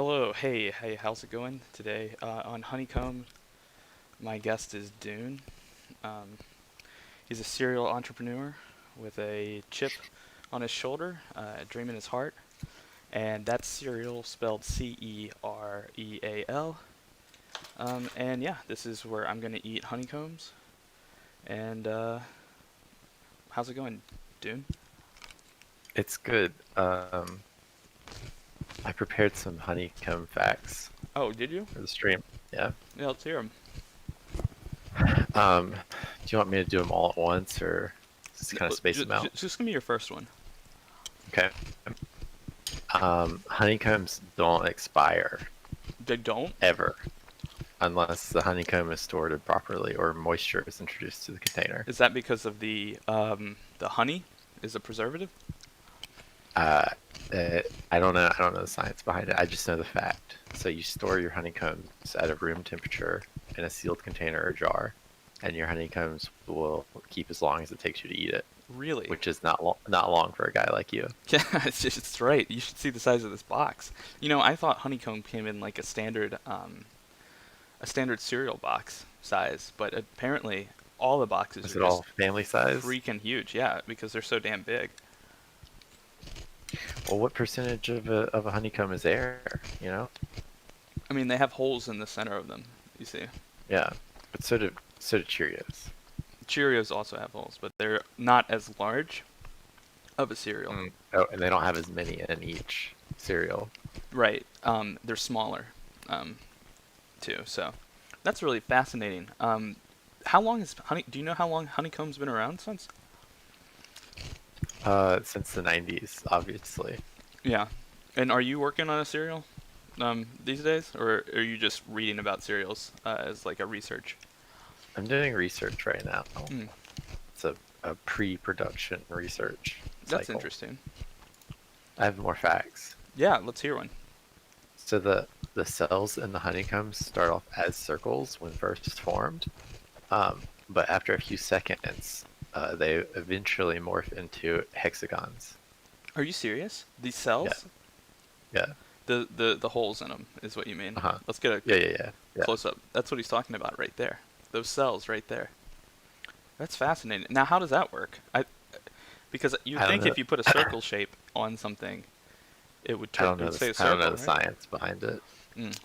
Hello, hey, how's it going today? On Honeycomb, my guest is Dune. Um, he's a serial entrepreneur with a chip on his shoulder, a dream in his heart, and that's cereal spelled Cereal. And yeah, this is where I'm gonna eat honeycombs. And how's it going, Dune? It's good. I prepared some honeycomb facts Oh, did you? for the stream. Yeah. Yeah, let's hear him. Do you want me to do them all at once or just kind of space them out? Just give me your first one. Okay. Honeycombs don't expire They don't? ever unless the honeycomb is stored improperly or moisture is introduced to the container. Is that because of the honey is a preservative? Uh, I don't know. I don't know the science behind it. I just know the fact. So you store your honeycombs at a room temperature in a sealed container or jar, and your honeycombs will keep as long as it takes you to eat it, Really? which is not long for a guy like you. Yeah, it's right. You should see the size of this box. You know, I thought honeycomb came in like a standard cereal box size, but apparently all the boxes Is are it just all family size? freaking huge. Yeah, because they're so damn big. Well, what percentage of a honeycomb is air? You know? I mean, they have holes in the center of them. You see, Yeah, but so do Cheerios. Cheerios also have holes, but they're not as large of a cereal. Oh, and they don't have as many in each cereal. Right. They're smaller, um, too. So that's really fascinating. How long is honey? Do you know how long honeycomb's been around since? Since the 90s, obviously. Yeah. And are you working on a cereal these days, or are you just reading about cereals as like a research? I'm doing research right now. Mm, It's a pre-production research that's cycle. interesting. I have more facts. Yeah, let's hear one. So the cells in the honeycombs start off as circles when first formed, but after a few seconds, they eventually morph into hexagons. Are you serious? These Yeah, cells, yeah, the holes in them is what you mean. uh-huh. Let's get a Yeah. close up. That's what he's talking about right there. Those cells right there. That's fascinating. Now, how does that work? Because you I don't think know. if you put a circle shape on something, it would I turn, don't it know would stay a I don't know circle, the right? science behind it. Mm.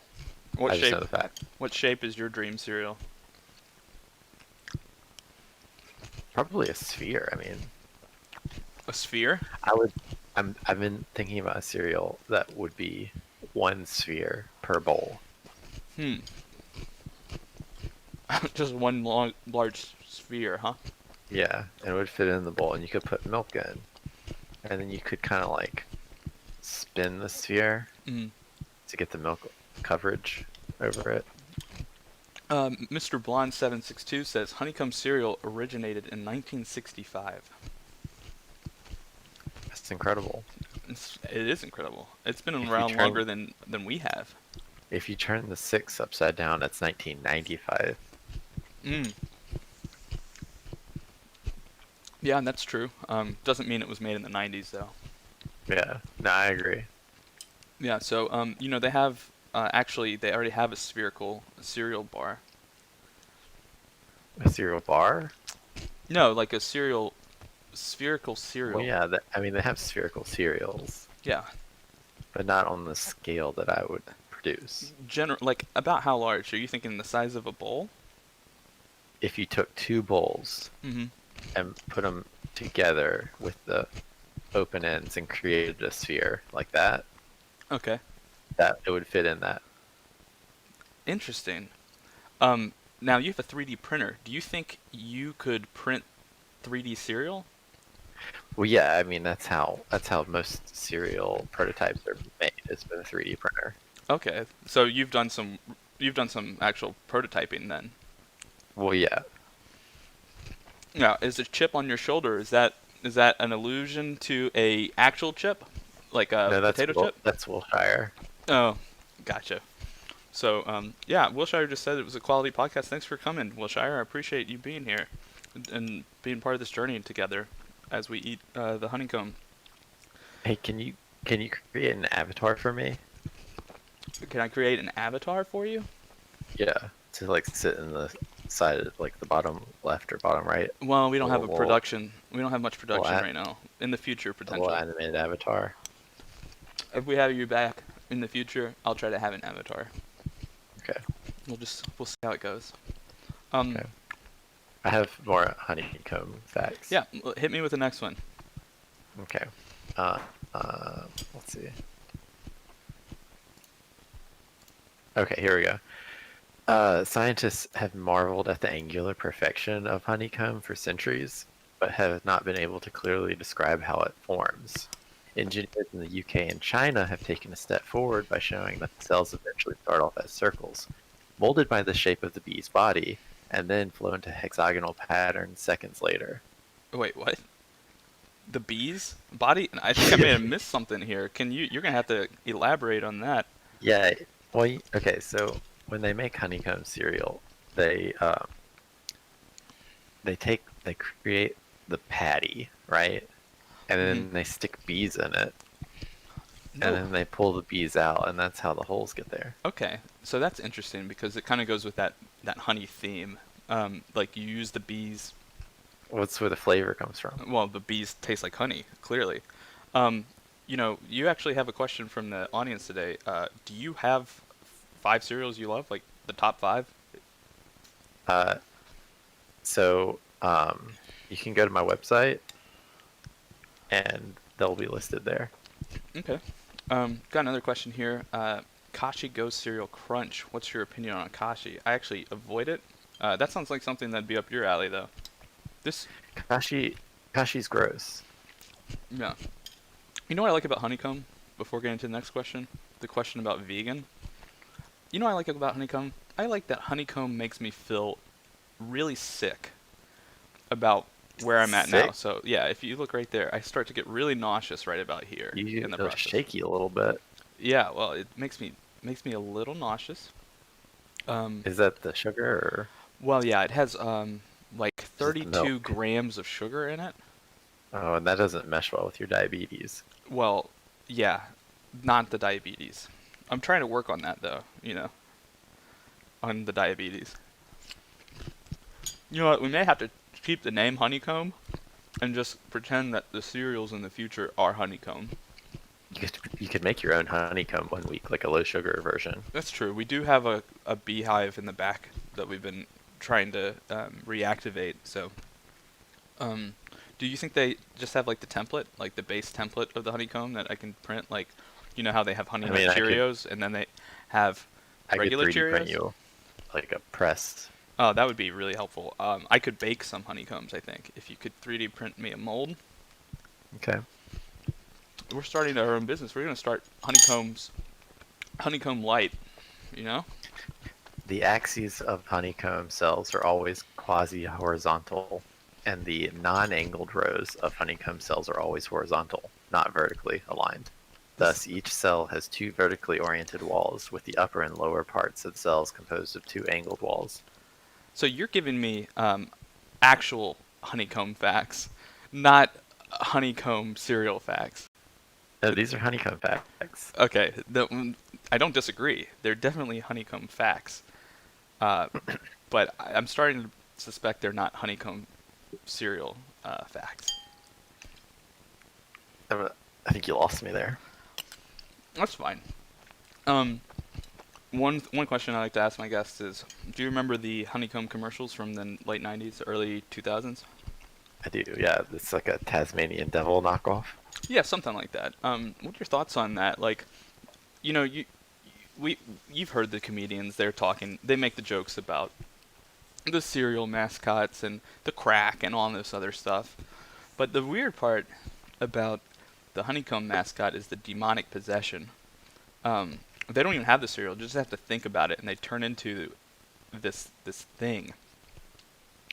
What I just shape? know the fact. What shape is your dream cereal? Probably a sphere. I mean, A sphere? I would. I've been thinking about a cereal that would be one sphere per bowl. Hmm. Just one long, large sphere, huh? Yeah, and it would fit in the bowl, and you could put milk in, and then you could kind of like spin the sphere Mm. to get the milk coverage over it. Mr. Blonde 762 says honeycomb cereal originated in 1965. That's incredible. It is incredible. It's been If you around longer turn than we have. if you turn the six upside down, that's 1995. Mm. Yeah, that's true. Doesn't mean it was made in the 90s though. Yeah, no, I agree. Yeah, so you know they have actually they already have a spherical cereal bar. A cereal bar? No, like a spherical Well, cereal. yeah, I mean they have spherical cereals, Yeah, but not on the scale that I would produce. like about how large? Are you thinking the size of a bowl? If you took two bowls Mm-hmm. and put them together with the open ends and created a sphere like that, Okay. that it would fit in that. Interesting. Now you have a 3D printer. Do you think you could print 3D cereal? Well, yeah, I mean that's how most cereal prototypes are made. It's with a 3D printer. Okay, so you've done some actual prototyping then. Well, yeah, Now, is the chip on your shoulder, is that an allusion to a actual chip? Like a no, potato chip? That's Wilshire. Oh, gotcha. So, yeah, Wilshire just said it was a quality podcast. Thanks for coming, Wilshire. I appreciate you being here and being part of this journey together as we eat the honeycomb. Hey, can you create an avatar for me? Can I create an avatar for you? Yeah, to like sit in the side, like the bottom left or bottom right, Well, we a don't have a little production. We don't have much little, production right now. In the future, a little potential. animated avatar. If we have you back in the future, I'll try to have an avatar. Okay, We'll see how it goes. Um, okay. I have more honeycomb facts. yeah, hit me with the next one. Okay. Uh, let's see. Okay, here we go. Scientists have marveled at the angular perfection of honeycomb for centuries, but have not been able to clearly describe how it forms. Engineers in the UK and China have taken a step forward by showing that the cells eventually start off as circles, molded by the shape of the bee's body, and then flow into hexagonal patterns seconds later. Wait, what? The bees body? I think I may have missed something here. Can you? You're gonna have to elaborate on that. Yeah, well, okay, so when they make honeycomb cereal, they they create the patty, right? And Hmm. then they stick bees in it, and No. then they pull the bees out, and that's how the holes get there. Okay, so that's interesting because it kind of goes with that honey theme. Like you use the bees. What's where the flavor comes from? Well, the bees taste like honey, clearly. Um, you actually have a question from the audience today. Do you have five cereals you love, like the top five? Uh, so you can go to my website, and they'll be listed there. Okay. Got another question here. Kashi Ghost Cereal Crunch. What's your opinion on Kashi? I actually avoid it. That sounds like something that'd be up your alley, though. This, Kashi, Kashi's gross. yeah. You know what I like about honeycomb? Before getting to the next question, the question about vegan. You know what I like about honeycomb? I like that honeycomb makes me feel really sick about where I'm at now. Sick. So yeah, if you look right there, I start to get really nauseous right about here You in the feel process. shaky a little bit. Yeah, well, it makes me a little nauseous. Um, Is that the sugar or well, yeah, it has like just the 32 milk? grams of sugar in it. Oh, and that doesn't mesh well with your diabetes. Well, yeah, not the diabetes. I'm trying to work on that though, on the diabetes. You know what? We may have to keep the name honeycomb and just pretend that the cereals in the future are honeycomb. You could make your own honeycomb one week, like a low sugar version. That's true. We do have a beehive in the back that we've been trying to reactivate. So, um, do you think they just have like the template, like the base template of the honeycomb that I can print? Like, you know how they have Honey I Nut mean, Cheerios and then they have I could regular 3D print Cheerios? you like a press. Oh, that would be really helpful. I could bake some honeycombs, I think, if you could 3D print me a mold. Okay. We're starting our own business. We're gonna start honeycomb light. You know? The axes of honeycomb cells are always quasi-horizontal, and the non-angled rows of honeycomb cells are always horizontal, not vertically aligned. This. Thus, each cell has two vertically oriented walls, with the upper and lower parts of the cells composed of two angled walls. So you're giving me actual honeycomb facts, not honeycomb cereal facts. No, these are honeycomb facts. Okay, I don't disagree. They're definitely honeycomb facts, uh, but I'm starting to suspect they're not honeycomb cereal facts. I think you lost me there. That's fine. Um, one question I like to ask my guests is, do you remember the honeycomb commercials from the late '90s, early 2000s? I do, yeah. It's like a Tasmanian devil knockoff. Yeah, something like that. What's your thoughts on that? Like, you know, we you've heard the comedians. They're talking. They make the jokes about the cereal mascots and the crack and all this other stuff. But the weird part about the honeycomb mascot is the demonic possession. They don't even have the cereal; just have to think about it, and they turn into this thing.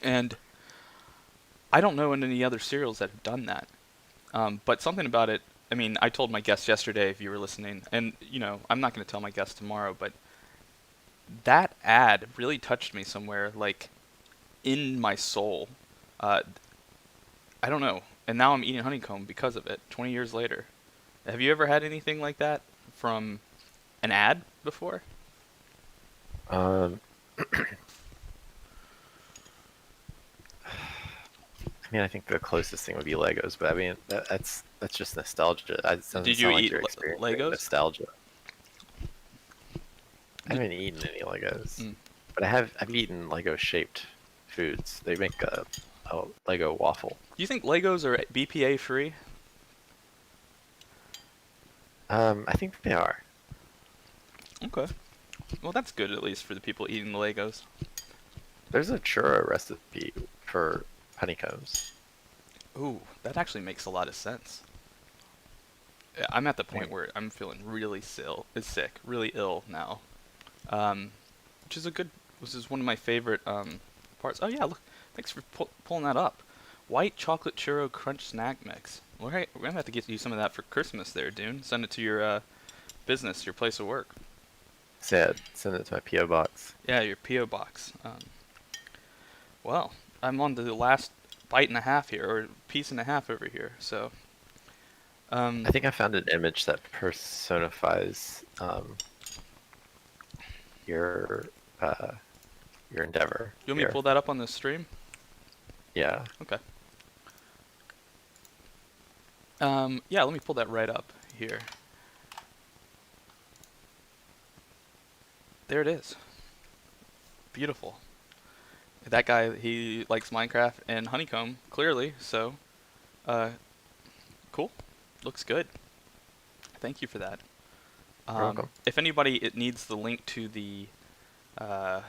And I don't know any other cereals that have done that. But something about it. I mean, I told my guests yesterday, if you were listening, and I'm not going to tell my guests tomorrow, but that ad really touched me somewhere, like in my soul. Uh, I don't know. And now I'm eating honeycomb because of it, 20 years later. Have you ever had anything like that from? an ad before? Um, I mean, I think the closest thing would be Legos, but I mean, that's just nostalgia. It doesn't Did you sound like eat you're experiencing Legos? nostalgia. I Did, haven't eaten any Legos, mm. but I've eaten Lego shaped foods. They make a Lego waffle. Do you think Legos are BPA free? I think they are. Okay. Well, that's good at least for the people eating the Legos. There's a churro recipe for honeycombs. Ooh, that actually makes a lot of sense. I'm at the I point mean, where I'm feeling really sick, really ill now. Which is a good, which is one of my favorite parts. Oh yeah, look, thanks for pulling that up. White chocolate churro crunch snack mix. We're gonna have to get you some of that for Christmas there, Dune. Send it to your business, your place of work. send it to my PO box. Yeah, your PO box. Well, I'm on the last bite and a half here, or piece and a half over here. So, I think I found an image that personifies your uh, your endeavor you want me to here. pull that up on the stream? Yeah. Okay. Yeah, let me pull that right up here. There it is. Beautiful. That guy, he likes Minecraft and Honeycomb, clearly, so, uh, cool. Looks good. Thank you for that. You're welcome. If anybody it needs the link to the uh,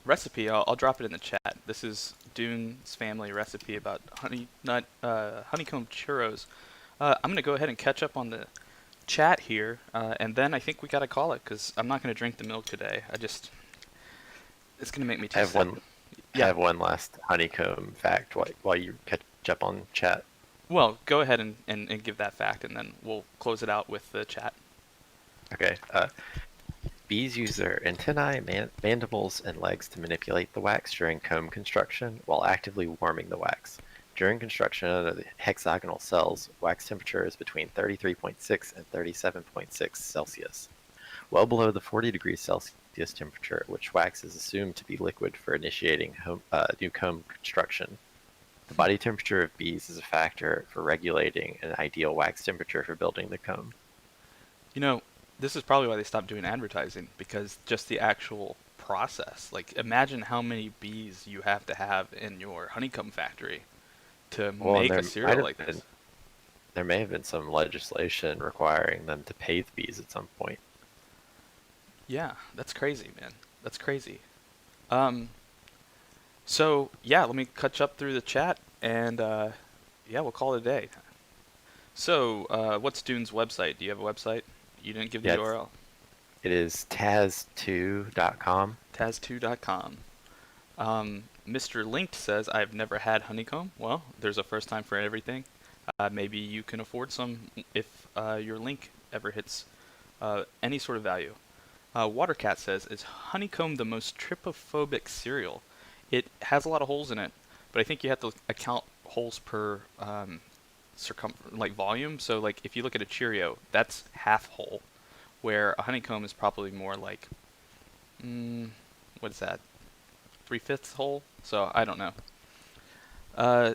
recipe, I'll drop it in the chat. This is Dune's family recipe about honeycomb churros. I'm gonna go ahead and catch up on the chat here, and then I think we gotta call it because I'm not gonna drink the milk today. It's gonna make me I too have sick. one. I Yeah. have one last honeycomb fact while you catch up on chat. Well, go ahead and give that fact, and then we'll close it out with the chat. Okay. Bees use their antennae, mandibles, and legs to manipulate the wax during comb construction while actively warming the wax. During construction under the hexagonal cells, wax temperature is between 33.6 and 37.6 Celsius, well below the 40 degrees Celsius temperature at which wax is assumed to be liquid for initiating new comb construction. The body temperature of bees is a factor for regulating an ideal wax temperature for building the comb. You know, this is probably why they stopped doing advertising, because just the actual process. Like, imagine how many bees you have to have in your honeycomb factory to Well, and make a cereal like this. there may have been some legislation requiring them to pay the bees at some point. Yeah, that's crazy, man. That's crazy. Um, so yeah, let me catch up through the chat, and yeah, we'll call it a day. So, what's Dune's website? Do you have a website? You didn't give the Yeah, URL. it is taz2.com. Taz2.com. Mr. Linked says, I've never had honeycomb. Well, there's a first time for everything. Maybe you can afford some if your link ever hits any sort of value. Watercat says, is honeycomb the most trypophobic cereal? It has a lot of holes in it, but I think you have to account holes per like volume. So like if you look at a Cheerio, that's half hole, where a honeycomb is probably more like, what is that? 3/5 hole. So I don't know. Uh,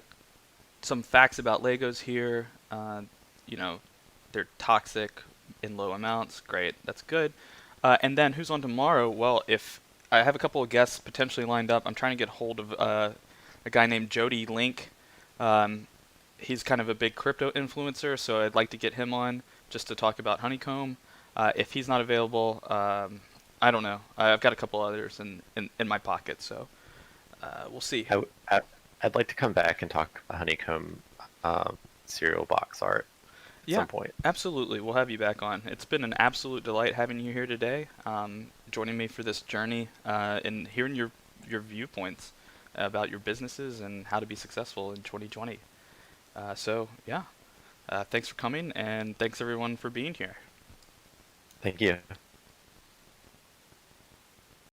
some facts about Legos here. You know, they're toxic in low amounts. Great, that's good. And then who's on tomorrow? Well, if I have a couple of guests potentially lined up, I'm trying to get hold of a guy named Jody Link. Um, he's kind of a big crypto influencer, so I'd like to get him on just to talk about Honeycomb. If he's not available, I don't know. I've got a couple others in my pocket, so we'll see. I'd like to come back and talk honeycomb cereal box art at Yeah, some point. absolutely. We'll have you back on. It's been an absolute delight having you here today, joining me for this journey, and hearing your viewpoints about your businesses and how to be successful in 2020. So yeah, thanks for coming, and thanks everyone for being here. Thank you.